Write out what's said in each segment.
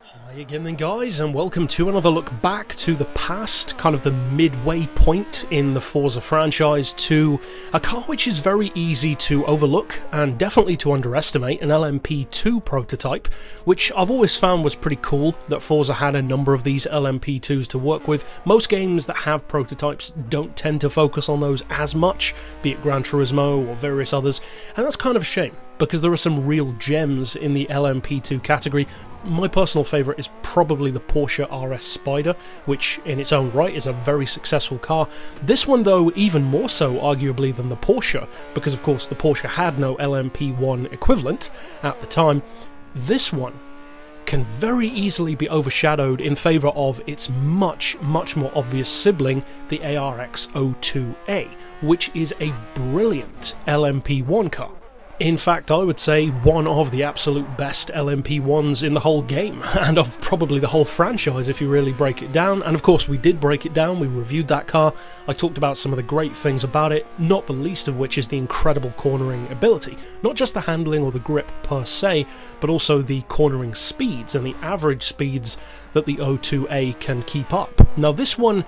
Hi again then guys, and welcome to another look back to the past, kind of the midway point in the Forza franchise, to a car which is very easy to overlook and definitely to underestimate, an Lmp2 prototype, which I've always found was pretty cool that Forza had a number of these Lmp2s to work with. Most games that have prototypes don't tend to focus on those as much, be it Gran Turismo or various others, and that's kind of a shame, because there are some real gems in the Lmp2 category. My personal favourite is probably the Porsche RS Spider, which in its own right is a very successful car. This one though, even more so arguably than the Porsche, because of course the Porsche had no LMP1 equivalent at the time. This one can very easily be overshadowed in favour of its much more obvious sibling, the ARX-02a, which is a brilliant LMP1 car. In fact, I would say one of the absolute best LMP1s in the whole game, and of probably the whole franchise if you really break it down. And of course we did break it down, we reviewed that car, I talked about some of the great things about it, not the least of which is the incredible cornering ability. Not just the handling or the grip per se, but also the cornering speeds and the average speeds that the 02A can keep up. Now this one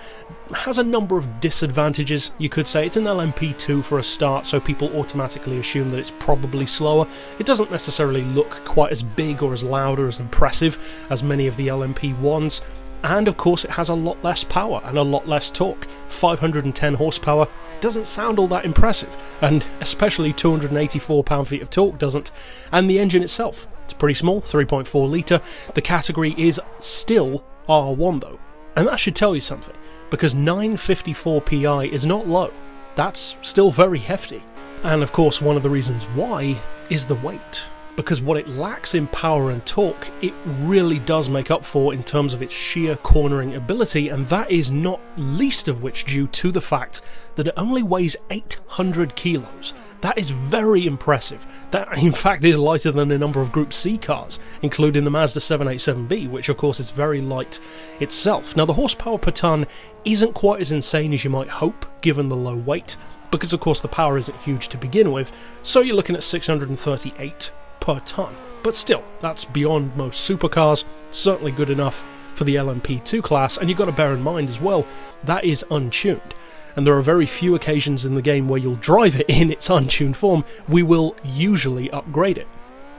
has a number of disadvantages, you could say. It's an LMP2 for a start, so people automatically assume that it's probably slower. It doesn't necessarily look quite as big or as loud or as impressive as many of the LMP1s, and of course it has a lot less power and a lot less torque. 510 horsepower doesn't sound all that impressive, and especially 284 pound-feet of torque doesn't. And the engine itself, it's pretty small, 3.4 litre. The category is still R1 though, and that should tell you something, because 954 PI is not low. That's still very hefty. And of course one of the reasons why is the weight, because what it lacks in power and torque, it really does make up for in terms of its sheer cornering ability, and that is not least of which due to the fact that it only weighs 800 kilos. That is very impressive. That in fact is lighter than a number of Group C cars, including the Mazda 787B, which of course is very light itself. Now the horsepower per tonne isn't quite as insane as you might hope, given the low weight, because of course the power isn't huge to begin with, so you're looking at 638 per tonne. But still, that's beyond most supercars, certainly good enough for the LMP2 class, and you've got to bear in mind as well, that is untuned. And there are very few occasions in the game where you'll drive it in its untuned form. We will usually upgrade it.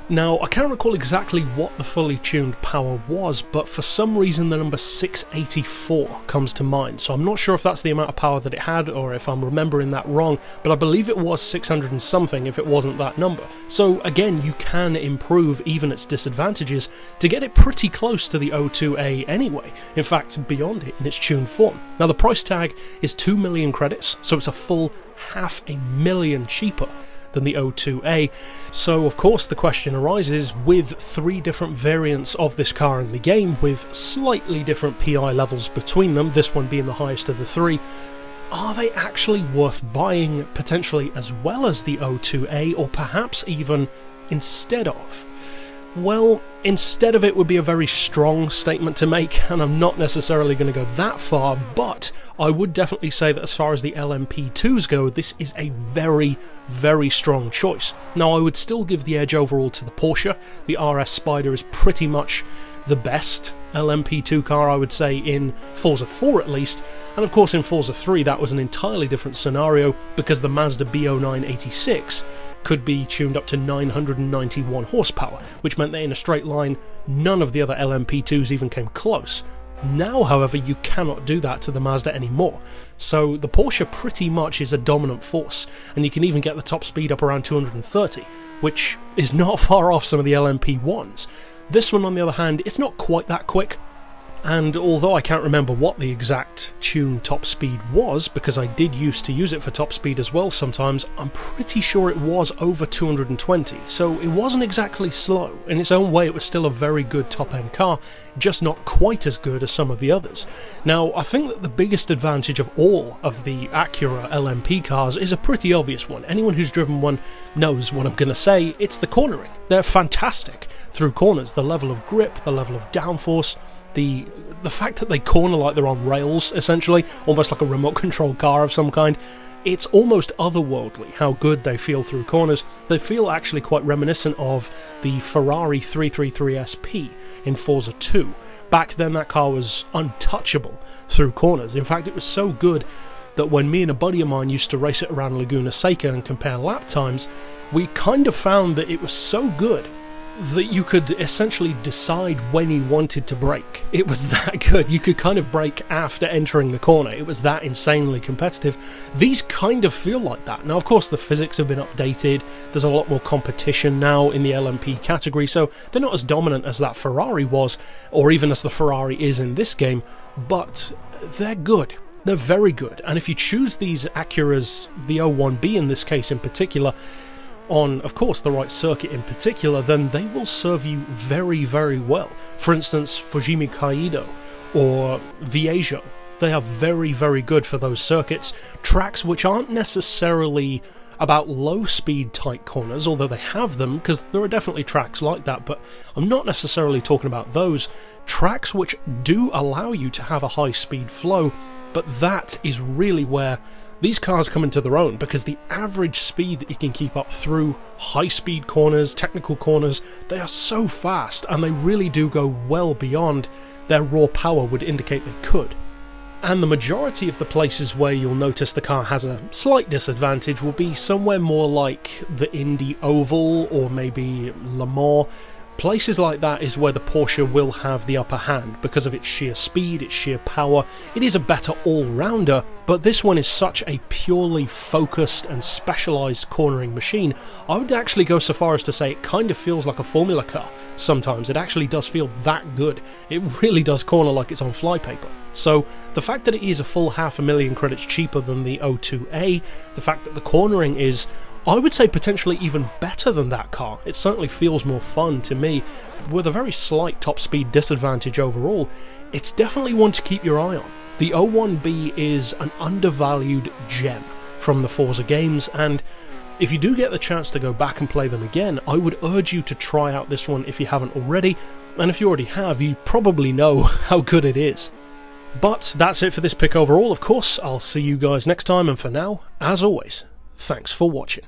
Now, I can't recall exactly what the fully tuned power was, but for some reason the number 684 comes to mind, so I'm not sure if that's the amount of power that it had, or if I'm remembering that wrong, but I believe it was 600 and something if it wasn't that number. So again, you can improve even its disadvantages to get it pretty close to the 02A anyway, in fact beyond it in its tuned form. Now the price tag is 2 million credits, so it's a full $500,000 cheaper than the 02A. So of course the question arises, with 3 different variants of this car in the game with slightly different PI levels between them, this one being the highest of the 3, are they actually worth buying potentially as well as the 02A, or perhaps even instead of? Well, instead of it would be a very strong statement to make, and I'm not necessarily going to go that far, but I would definitely say that as far as the LMP2s go, this is a very strong choice. Now I would still give the edge overall to the Porsche. The RS Spider is pretty much the best LMP2 car, I would say, in Forza 4 at least, and of course in Forza 3 that was an entirely different scenario, because the Mazda B0986 could be tuned up to 991 horsepower, which meant that in a straight line none of the other LMP2s even came close. Now, however, you cannot do that to the Mazda anymore, so the Porsche pretty much is a dominant force, and you can even get the top speed up around 230, which is not far off some of the LMP1s. This one, on the other hand, it's not quite that quick, and although I can't remember what the exact tune top speed was, because I did used to use it for top speed as well sometimes, I'm pretty sure it was over 220, so it wasn't exactly slow. In its own way it was still a very good top end car, just not quite as good as some of the others. Now I think that the biggest advantage of all of the Acura LMP cars is a pretty obvious one. Anyone who's driven one knows what I'm going to say, it's the cornering. They're fantastic through corners, the level of grip, the level of downforce, the fact that they corner like they're on rails, essentially, almost like a remote control car of some kind. It's almost otherworldly how good they feel through corners. They feel actually quite reminiscent of the Ferrari 333 SP in Forza 2. Back then that car was untouchable through corners. In fact, it was so good that when me and a buddy of mine used to race it around Laguna Seca and compare lap times, we kind of found that it was so good that you could essentially decide when you wanted to brake. It was that good. You could kind of brake after entering the corner. It was that insanely competitive. These kind of feel like that. Now, of course, the physics have been updated. There's a lot more competition now in the LMP category, so they're not as dominant as that Ferrari was, or even as the Ferrari is in this game, but they're good. They're very good. And if you choose these Acuras, the 01B in this case in particular, on, of course, the right circuit in particular, then they will serve you very, very well. For instance, Fujimi Kaido or Viejo, they are very, very good for those circuits. Tracks which aren't necessarily about low-speed tight corners, although they have them, because there are definitely tracks like that, but I'm not necessarily talking about those. Tracks which do allow you to have a high-speed flow, but that is really where these cars come into their own, because the average speed that you can keep up through high-speed corners, technical corners, they are so fast, and they really do go well beyond their raw power would indicate they could. And the majority of the places where you'll notice the car has a slight disadvantage will be somewhere more like the Indy Oval or maybe Le Mans. Places like that is where the Porsche will have the upper hand because of its sheer speed, its sheer power. It is a better all-rounder, but this one is such a purely focused and specialised cornering machine. I would actually go so far as to say it kind of feels like a Formula car sometimes. It actually does feel that good. It really does corner like it's on flypaper. So the fact that it is a full $500,000 credits cheaper than the 02A, the fact that the cornering is, I would say, potentially even better than that car. It certainly feels more fun to me. With a very slight top speed disadvantage overall, it's definitely one to keep your eye on. The 01B is an undervalued gem from the Forza games, and if you do get the chance to go back and play them again, I would urge you to try out this one if you haven't already, and if you already have, you probably know how good it is. But that's it for this pick overall. Of course, I'll see you guys next time, and for now, as always, thanks for watching.